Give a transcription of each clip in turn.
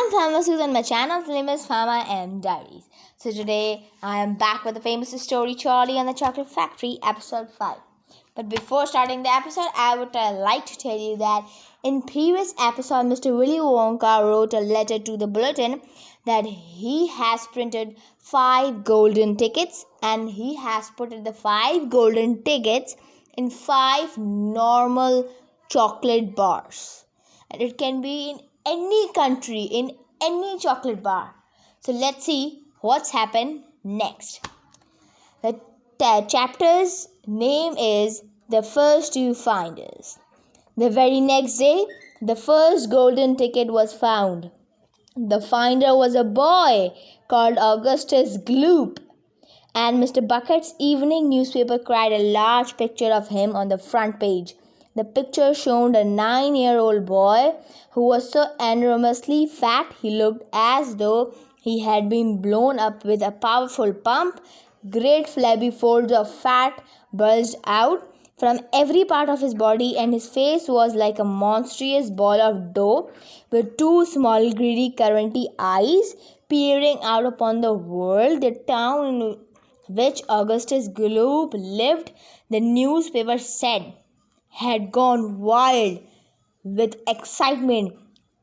I'm FAHAMA'S and my channel's name is FAHAMA'S Diaries. So today I am back with the famous story Charlie and the Chocolate Factory episode 5. But before starting the episode, I would like to tell you that in previous episode Mr. Willy Wonka wrote a letter to the bulletin that he has printed 5 golden tickets and he has put the 5 golden tickets in 5 normal chocolate bars. And it can be in any country, in any chocolate bar. So let's see what's happened next. The chapter's name is The First You Finders. The very next day, the first golden ticket was found. The finder was a boy called Augustus Gloop, and Mr. Bucket's evening newspaper cried a large picture of him on the front page. The picture showed a 9-year-old boy who was so enormously fat he looked as though he had been blown up with a powerful pump. Great flabby folds of fat bulged out from every part of his body, and his face was like a monstrous ball of dough with 2 small greedy current eyes peering out upon the world. The town in which Augustus Gloop lived, the newspaper said, had gone wild with excitement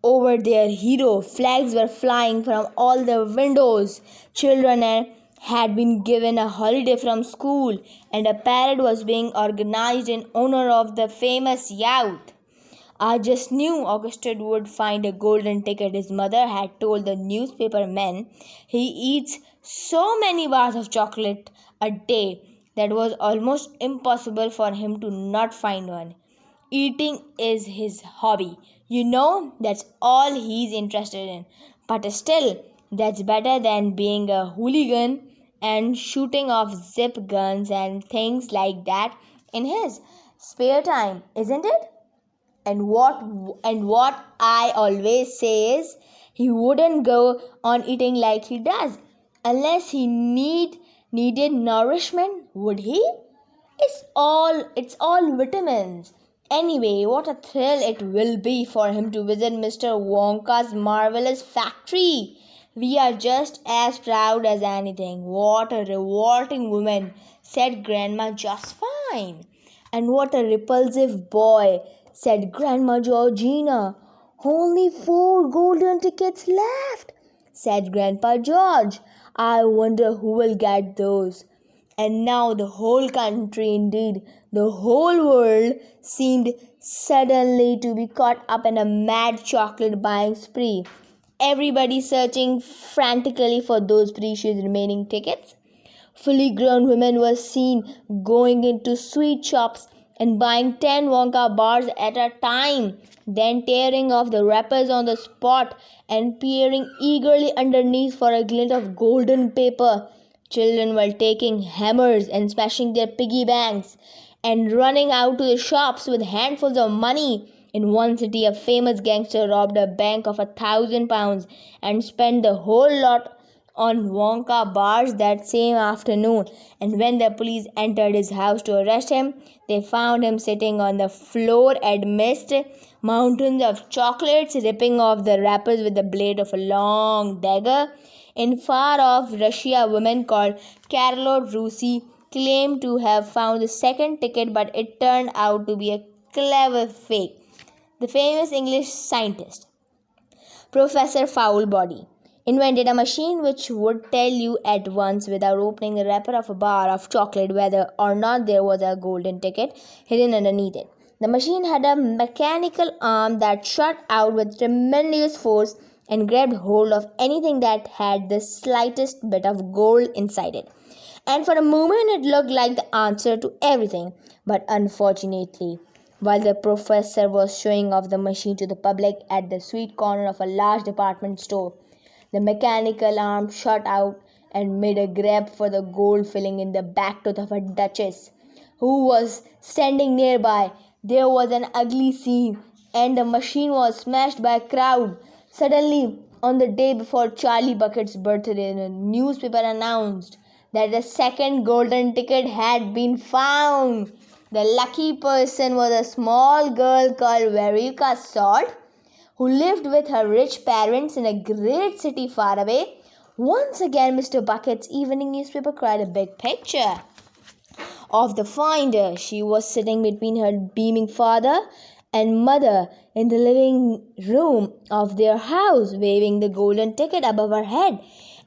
over their hero. Flags were flying from all the windows. Children had been given a holiday from school, and a parade was being organized in honor of the famous youth. I just knew Augustus would find a golden ticket. His mother had told the newspaper man he eats so many bars of chocolate a day that was almost impossible for him to not find one. Eating is his hobby. That's all he's interested in. But still, that's better than being a hooligan and shooting off zip guns and things like that in his spare time, isn't it? And what I always say is he wouldn't go on eating like he does unless he needed nourishment, would he? It's all vitamins. Anyway, what a thrill it will be for him to visit Mr. Wonka's marvelous factory. We are just as proud as anything. What a revolting woman, said Grandma Just Fine. And what a repulsive boy, said Grandma Georgina. Only 4 golden tickets left, said Grandpa George. I wonder who will get those. And now the whole country, indeed the whole world, seemed suddenly to be caught up in a mad chocolate buying spree. Everybody searching frantically for those precious remaining tickets. Fully grown women were seen going into sweet shops and buying 10 Wonka bars at a time, then tearing off the wrappers on the spot and peering eagerly underneath for a glint of golden paper. Children were taking hammers and smashing their piggy banks and running out to the shops with handfuls of money. In one city, a famous gangster robbed a bank of £1,000 and spent the whole lot on Wonka bars that same afternoon. And when the police entered his house to arrest him, they found him sitting on the floor amidst mountains of chocolates, ripping off the wrappers with the blade of a long dagger. In far-off Russia, a woman called Carlotte Rusi claimed to have found the second ticket, but it turned out to be a clever fake. The famous English scientist, Professor Foulbody, invented a machine which would tell you at once, without opening the wrapper of a bar of chocolate, whether or not there was a golden ticket hidden underneath it. The machine had a mechanical arm that shot out with tremendous force and grabbed hold of anything that had the slightest bit of gold inside it. And for a moment it looked like the answer to everything. But unfortunately, while the professor was showing off the machine to the public at the street corner of a large department store, the mechanical arm shot out and made a grab for the gold filling in the back tooth of a duchess who was standing nearby. There was an ugly scene, and the machine was smashed by a crowd. Suddenly, on the day before Charlie Bucket's birthday, the newspaper announced that the second golden ticket had been found. The lucky person was a small girl called Veruca Salt, who lived with her rich parents in a great city far away. Once again, Mr. Bucket's evening newspaper cried a big picture of the finder. She was sitting between her beaming father and mother in the living room of their house, waving the golden ticket above her head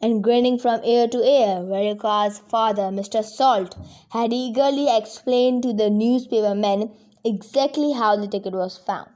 and grinning from ear to ear. Veronica's father, Mr. Salt, had eagerly explained to the newspaper men exactly how the ticket was found.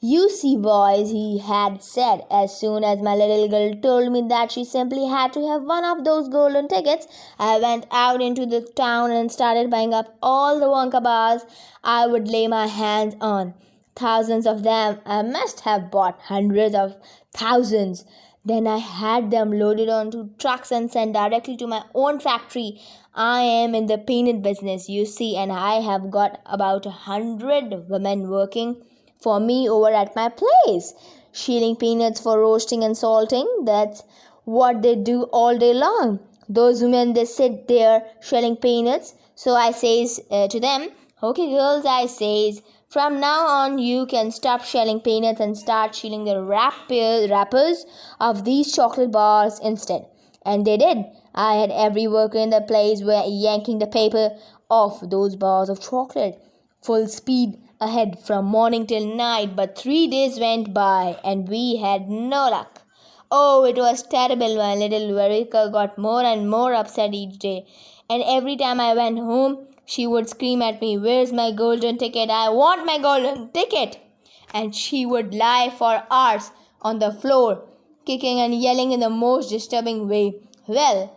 "You see, boys," he had said, "as soon as my little girl told me that she simply had to have one of those golden tickets, I went out into the town and started buying up all the Wonka bars I would lay my hands on. Thousands of them. I must have bought hundreds of thousands. Then I had them loaded onto trucks and sent directly to my own factory. I am in the peanut business, you see, and I have got about 100 women working for me over at my place, shearing peanuts for roasting and salting. That's what they do all day long. Those women, they sit there shelling peanuts. So I says to them, 'Okay, girls,' I says, 'from now on you can stop shelling peanuts and start shelling the wrappers of these chocolate bars instead.' And they did. I had every worker in the place were yanking the paper off those bars of chocolate, full speed ahead from morning till night. But 3 days went by and we had no luck. Oh, it was terrible. My little Veronica got more and more upset each day, and every time I went home she would scream at me, 'Where's my golden ticket? I want my golden ticket!' And she would lie for hours on the floor, kicking and yelling in the most disturbing way. Well,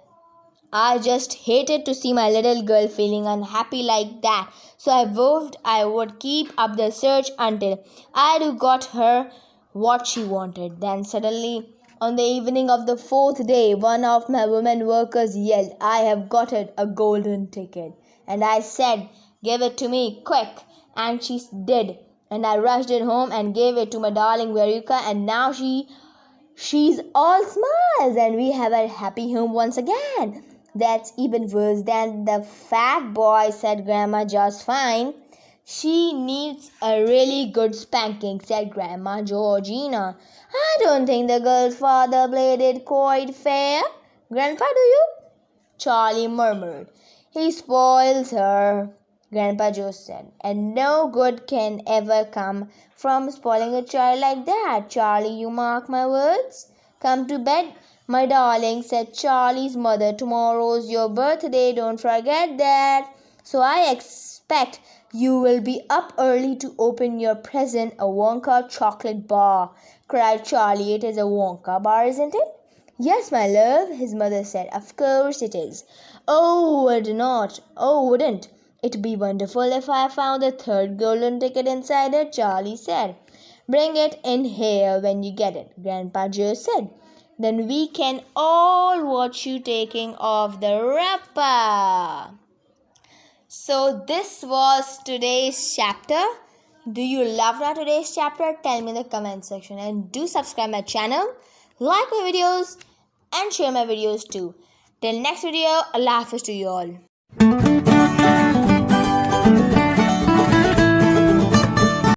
I just hated to see my little girl feeling unhappy like that, so I vowed I would keep up the search until I'd got her what she wanted. Then suddenly, on the evening of the 4th day, one of my women workers yelled, 'I have got it, a golden ticket!' And I said, 'Give it to me, quick!' And she did. And I rushed it home and gave it to my darling Veruca, and now she's all smiles and we have a happy home once again." "That's even worse than the fat boy," said Grandma. "Just fine." "She needs a really good spanking," said Grandma Georgina. "I don't think the girl's father played it quite fair." "Grandpa, do you?" Charlie murmured. "He spoils her," Grandpa Joe said, "and no good can ever come from spoiling a child like that. Charlie, you mark my words." "Come to bed, my darling," said Charlie's mother. "Tomorrow's your birthday, don't forget that. So I expect you will be up early to open your present, a Wonka chocolate bar," cried Charlie. "It is a Wonka bar, isn't it?" "Yes, my love," his mother said. "Of course it is." "Oh, wouldn't it be wonderful if I found the third golden ticket inside it?" Charlie said. "Bring it in here when you get it," Grandpa Joe said. "Then we can all watch you taking off the wrapper." So this was today's chapter. Do you love today's chapter? Tell me in the comment section, and do subscribe my channel, like my videos, and share my videos too. Till next video, Allah Hafiz to you all.